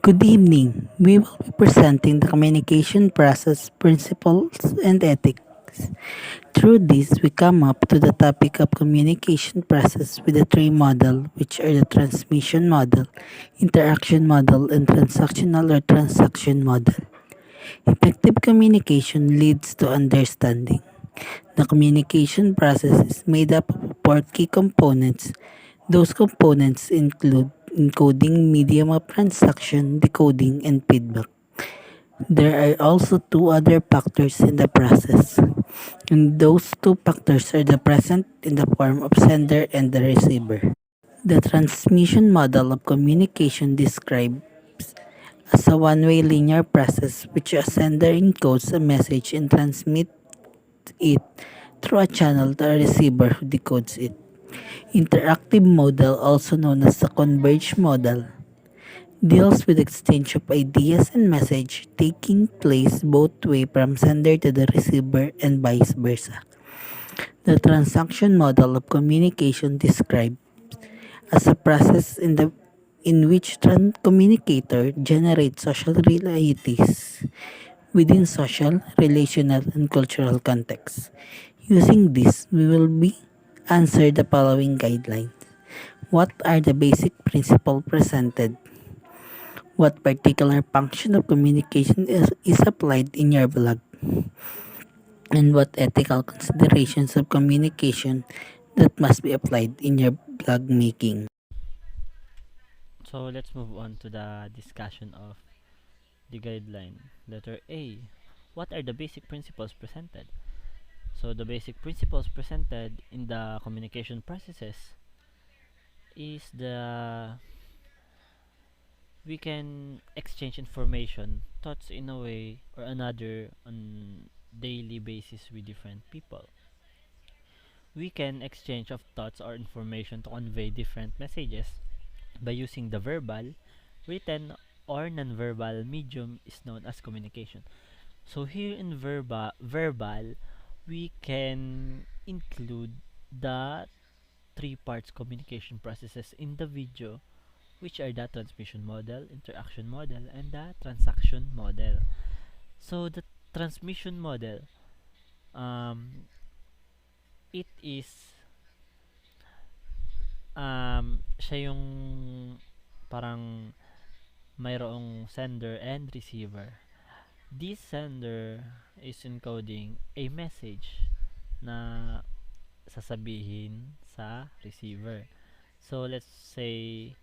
Good evening. We will be presenting the communication process principles and ethics. Through this, we come up to the topic of communication process with the three model, which are the transmission model, interaction model, and transactional or transaction model. Effective communication leads to understanding. The communication process is made up of four key components. Those components include encoding, medium of transaction, decoding, and feedback. There are also two other factors in the process, and those two factors are the present in the form of sender and the receiver. The transmission model of communication describes as a one-way linear process which a sender encodes a message and transmits it through a channel to a receiver who decodes it. Interactive model, also known as the converged model, deals with exchange of ideas and message taking place both way from sender to the receiver and vice versa. The transaction model of communication described as a process in which communicator generates social realities within social, relational, and cultural contexts. Using this, we will be answer the following guidelines. What are the basic principles presented? What particular function of communication is applied in your blog? And what ethical considerations of communication that must be applied in your blog making? So let's move on to the discussion of the guideline. Letter A. What are the basic principles presented? So the basic principles presented in the communication processes is the we can exchange information, thoughts in a way or another on daily basis with different people. We can exchange of thoughts or information to convey different messages by using the verbal, written, or non-verbal medium is known as communication. So here in verbal, we can include the three parts communication processes in the video, which are the transmission model, interaction model, and the transaction model. So the transmission model, um, it is siya yung parang mayroong sender and receiver. This sender is encoding a message na sasabihin sa receiver. So let's say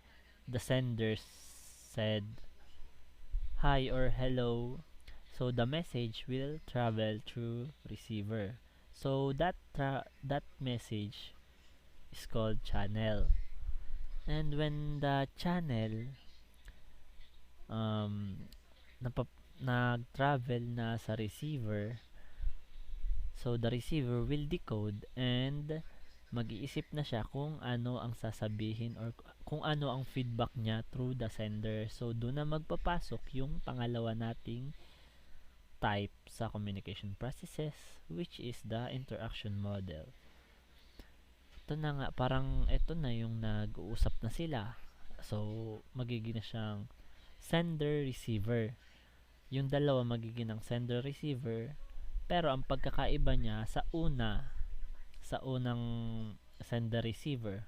the sender said hi or hello. So the message will travel through receiver. So that message is called channel. And when the channel um nag-travel na sa receiver, so the receiver will decode and mag-iisip na siya kung ano ang sasabihin or kung ano ang feedback niya through the sender. So doon na magpapasok yung pangalawa nating type sa communication processes, which is the interaction model. Ito na nga, parang ito na yung nag-uusap na sila. So magiging na siyang sender-receiver. Yung dalawa magiging ng sender-receiver, pero ang pagkakaiba niya sa unang sender receiver,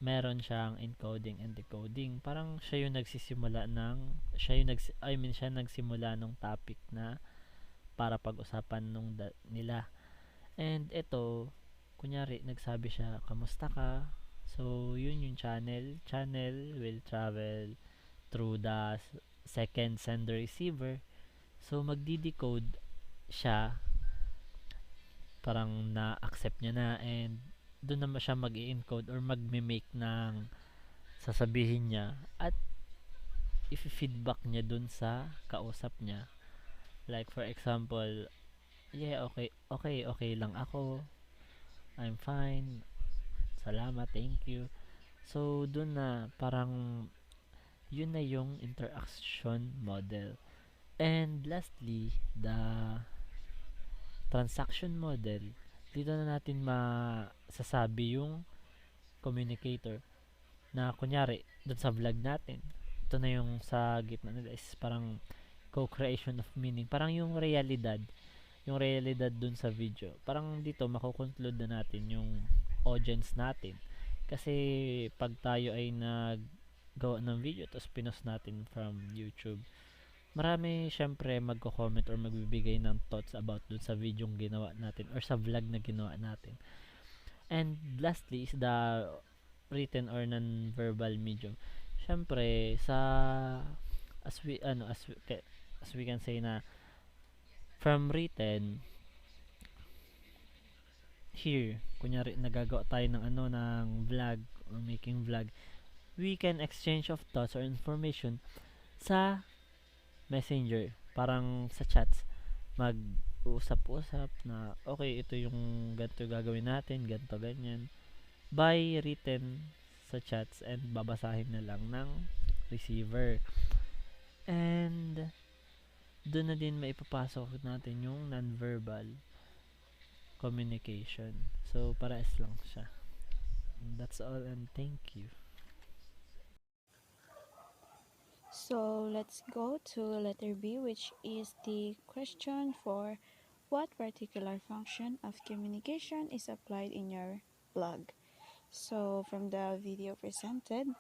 meron siyang encoding and decoding. Parang siya nagsimula ng topic na para pag-usapan nila. And ito, kunyari nagsabi siya, kamusta ka? So yun yung channel will travel through the second sender receiver. So magdi-decode siya, parang na-accept niya na, and doon naman siya mag-i-encode or mag-make ng sasabihin niya at i-feedback niya dun sa kausap niya. Like for example, yeah, okay lang ako. I'm fine. Salamat, thank you. So dun na parang yun na yung interaction model. And lastly, the transaction model. Dito na natin masasabi yung communicator na kunyari dun sa vlog natin. ito na yung sa gitna nila is parang co-creation of meaning. Parang yung realidad dun sa video. Parang dito makukonclude na natin yung audience natin. Kasi pag tayo ay naggawa ng video tapos pinost natin from YouTube, marami syempre magko-comment or magbibigay ng thoughts about dun sa video yung ginawa natin or sa vlog na ginawa natin. And lastly is the written or non-verbal medium. Syempre sa as we can say na from written here, kunyari nagagawa tayo ng vlog or making vlog, we can exchange of thoughts or information sa messenger, parang sa chats, mag-usap-usap na okay, ito yung ganito gagawin natin, ganito ganyan, by written sa chats, and babasahin na lang ng receiver. And doon na din maipapasok natin yung non-verbal communication. So, pares lang siya. And that's all, and thank you. So let's go to letter B, which is the question for what particular function of communication is applied in your blog. So from the video presented,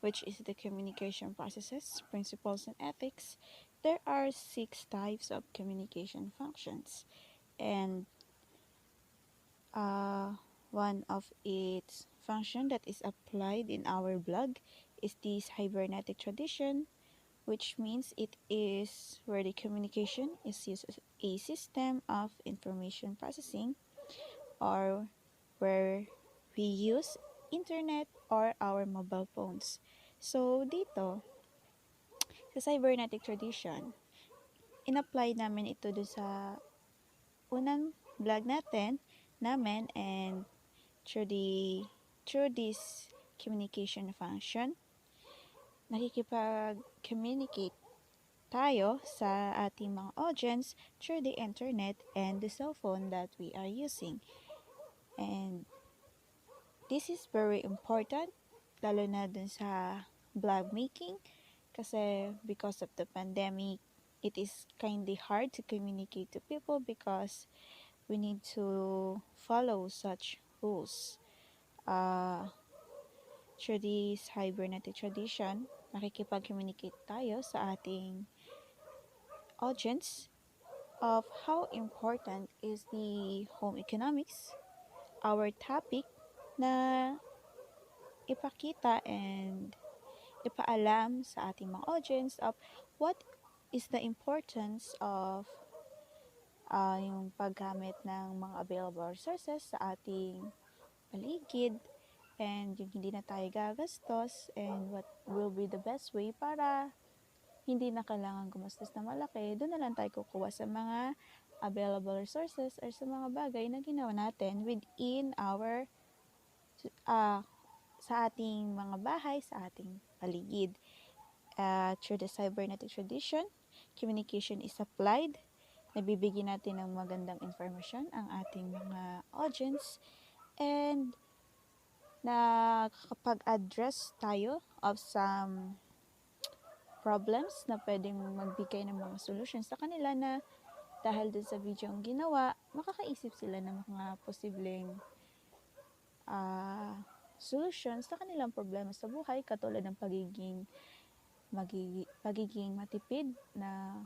which is the communication processes, principles, and ethics, there are 6 types of communication functions. And one of its function that is applied in our blog is the cybernetic tradition, which means it is where the communication is used as a system of information processing, or where we use internet or our mobile phones. So dito, sa cybernetic tradition, in-apply namin ito doon sa unang vlog namin, and through this communication function, nakikipag-communicate tayo sa ating mga audience through the internet and the cell phone that we are using. And this is very important, lalo na dun sa blog making, kasi because of the pandemic, it is kindly hard to communicate to people because we need to follow such rules. Through the cybernetic tradition, nakikipag-communicate tayo sa ating audience of how important is the home economics, our topic na ipakita and ipaalam sa ating mga audience of what is the importance of yung paggamit ng mga available resources sa ating paligid, and yung hindi na tayo gagastos, and what will be the best way para hindi na kailangan gumastos na malaki. Doon na lang tayo kukuha sa mga available resources or sa mga bagay na ginawa natin within our sa ating mga bahay, sa ating paligid. Through the cybernetic tradition, communication is applied. Nabibigyan natin ng magandang information ang ating mga audience, and nakakapag-address tayo of some problems na pwedeng magbigay ng mga solutions sa kanila, na dahil dun sa video ang ginawa, makakaisip sila ng mga posibleng solutions sa kanilang problema sa buhay, katulad ng pagiging matipid, na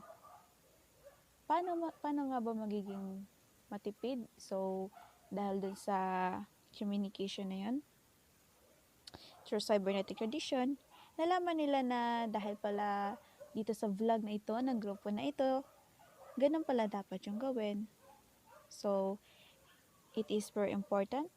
paano nga ba magiging matipid. So dahil dun sa communication na yun, through cybernetic tradition, nalaman nila na dahil pala dito sa vlog na ito, ng grupo na ito, ganun pala dapat yung gawin. So, it is very important,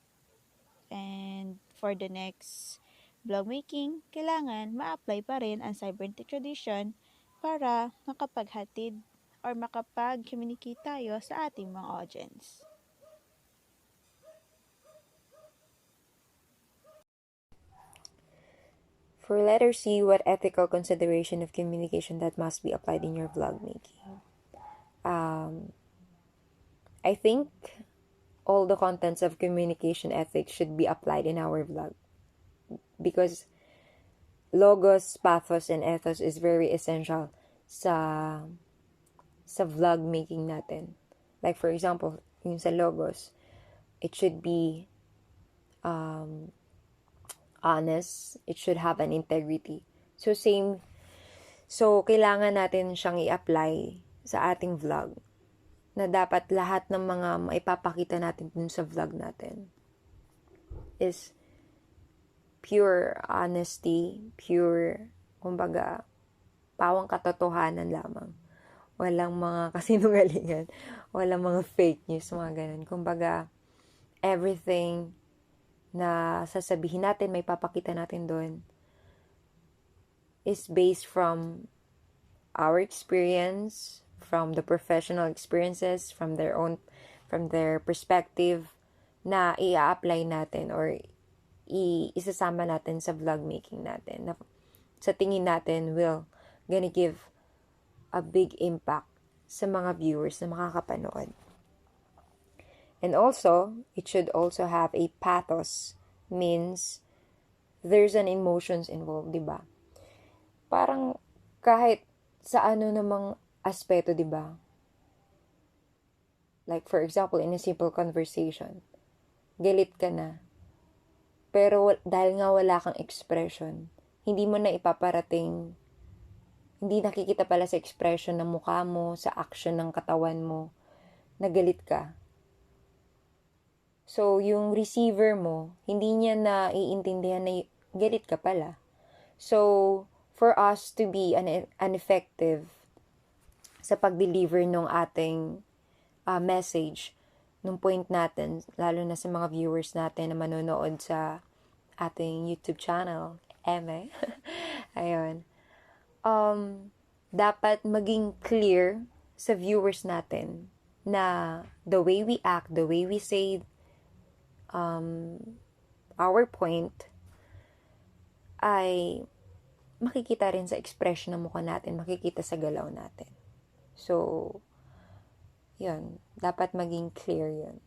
and for the next vlog making, kailangan ma-apply pa rin ang cybernetic tradition para makapaghatid or makapag-communicate tayo sa ating mga audience. For letter C, what ethical consideration of communication that must be applied in your vlog making? I think all the contents of communication ethics should be applied in our vlog, because logos, pathos, and ethos is very essential sa vlog making natin. Like for example, yung sa logos, it should be honest, it should have an integrity. So same, so kailangan natin siyang i-apply sa ating vlog na dapat lahat ng mga maipapakita natin dun sa vlog natin is pure honesty, pure, kumbaga, pawang katotohanan lamang. Walang mga kasinungalingan, walang mga fake news, mga ganun. Kumbaga, everything na sasabihin natin, may papakita natin doon, is based from our experience, from the professional experiences, from their perspective, na i-apply natin or isasama natin sa vlog making natin. Na sa tingin natin will gonna give a big impact sa mga viewers na makakapanood. And also, it should also have a pathos, means there's an emotions involved, di ba? Parang kahit sa ano namang aspeto, di ba? Like for example, in a simple conversation, galit ka na, pero dahil nga wala kang expression, hindi mo na ipaparating, hindi nakikita pala sa expression ng mukha mo, sa action ng katawan mo, na galit ka. So, yung receiver mo, hindi niya na iintindihan na galit ka pala. So, for us to be an effective sa pag-deliver ng ating message, nung point natin, lalo na sa mga viewers natin na manonood sa ating YouTube channel, Eme. Ayun. Dapat maging clear sa viewers natin na the way we act, the way we say our point ay makikita rin sa expression ng mukha natin, makikita sa galaw natin. So, yun, dapat maging clear yun.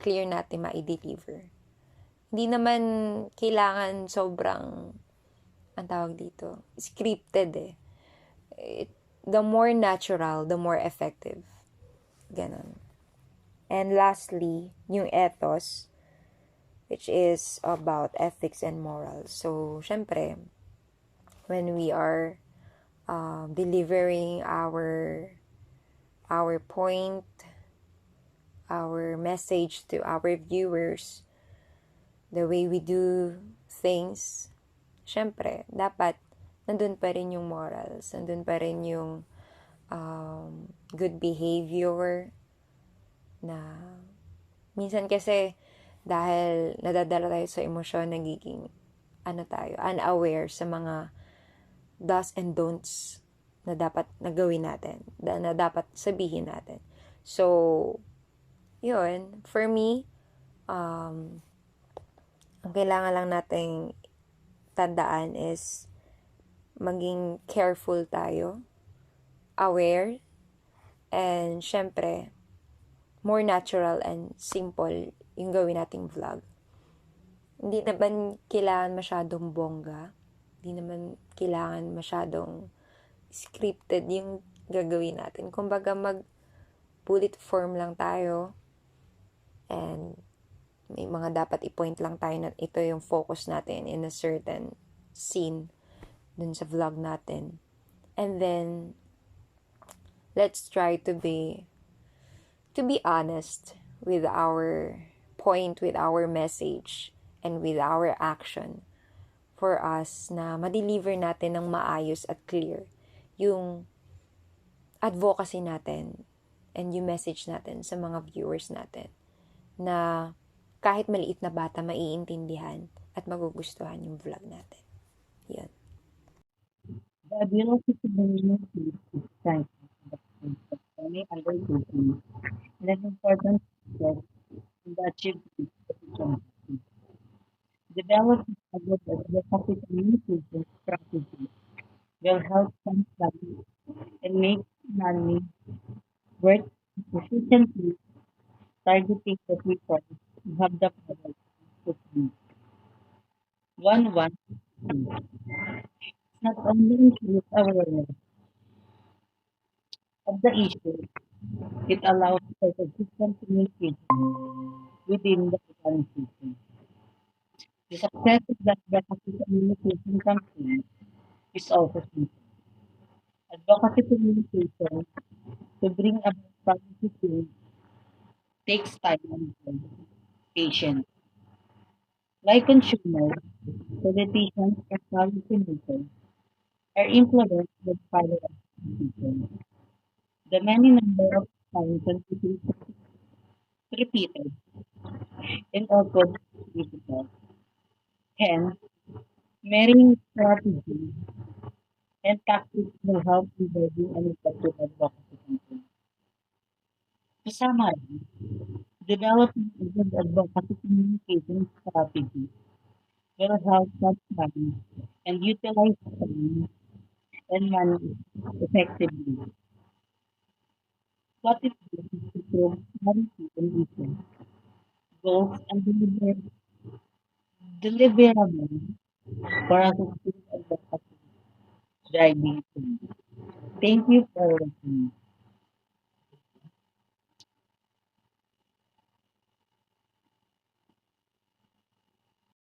Clear natin ma-deliver. Hindi naman kailangan sobrang, ang tawag dito, scripted eh. The more natural, the more effective. Ganon. And lastly, yung ethos, which is about ethics and morals. So, syempre, when we are delivering our point, our message to our viewers, the way we do things, syempre, dapat nandun pa rin yung morals, nandun pa rin yung good behavior, na minsan kasi dahil nadadala tayo sa emosyon, nagiging unaware sa mga do's and don'ts na dapat nagawin natin, na dapat sabihin natin. So, yun, for me, ang kailangan lang nating tandaan is maging careful tayo, aware, and syempre, more natural and simple yung gawin nating vlog. Hindi naman kailangan masyadong bongga, hindi naman kailangan masyadong scripted yung gagawin natin. Kumbaga bullet form lang tayo, and may mga dapat i-point lang tayo na ito yung focus natin in a certain scene dun sa vlog natin. And then, let's try to be honest with our point, with our message, and with our action for us na ma-deliver natin ng maayos at clear yung advocacy natin and yung message natin sa mga viewers natin, na kahit maliit na bata maiintindihan at magugustuhan yung vlog natin. Yan. The ability to communicate is strength of any undertaking and an important step in the achievement of efficiency. Developing a good advocacy communication strategy will help somebody and make money work efficiently, targeting the people who have the power to do. 1. Not only increase awareness of the issue, it allows for consistent communication within the organization. The success of the advocacy communication campaign is also simple. Advocacy communication to bring about policy change takes time and patience. Like consumers, politicians, and policymakers are influenced by follow-up decisions. The many number of times and repeated and also difficult. Hence, marrying strategy and tactics will help in building an effective advocacy campaign. To summarize, developing a good advocacy communication strategy will help cut time and utilize time and money effectively. What it does is to build clarity and vision, goals and deliverables for a successful advocacy driving change. Thank you for listening.